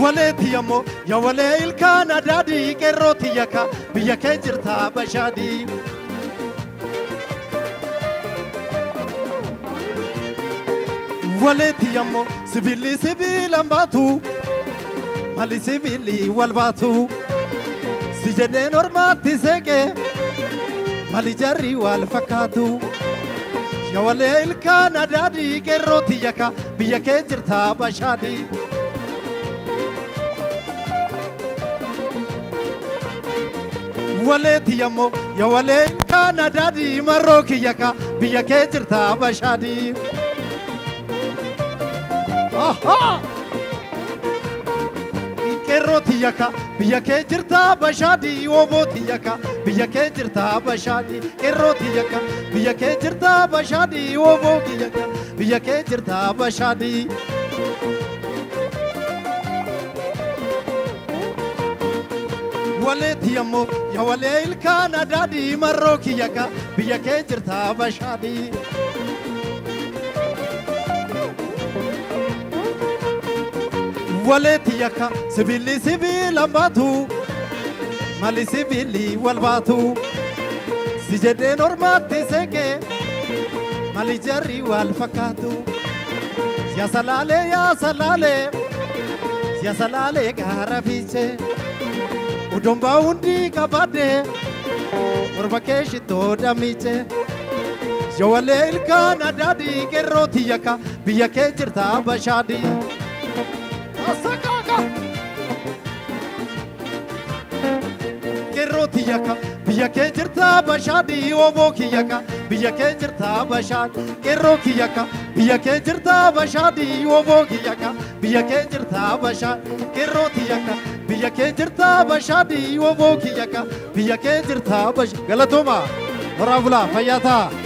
Waleeti yammoo yaa walee ilkaan adaadii qeerrooti yakka biyya kee jirta bashaadii. Waleeti yammoo sibiilli sibiilaan baatu mali sibiilli wal baatu si jedheen ormaatti seeqee mali jarri wal fakkaatu. Yaa walee ilkaan adaadii qeerrooti yakka biyya kee jirta bashaadii. Waleeti yammoo yaa walee ilkaan adaadii marrooki yakka biyya kee jirta bashaadii. Qeerrooti yakka biyya kee jirta bashaadii oobooti yakka biyya kee jirta bashaadii. Qeerrooti yakka biyya kee jirta bashaadii oobooti yakka biyya kee jirta bashaadii. Waleeti yammoo yaa walee ilkaan adaadii marrooki yakka biyya kee jirta bashaadii. Waleeti yakka sibiilli sibiilaan baatu mali sibiilli wal baatu si jedheen ormaatti seeqee mali jarri wal fakkaatu. Yaa salaalee gaara fiichee udombaa hundi qabaadhee morma kee shittoo damiichee. Yaa walee ilkaan adaadii qeerrooti yakka biyya kee jirta bashaadii. Qeerrooti yakka biyya kee jirta bashaadii oobooti yakka biyya kee jirta bashaadii. Qeerrooti yakka biyya kee jirta bashaadii oobooti yakka biyya kee jirta bashaadii. Qeerrooti yakka biyya kee jirta bashaadii oobooti yakka biyya kee jirta bashaadii. Galatooma horaa bulaa fayyaa ta'a.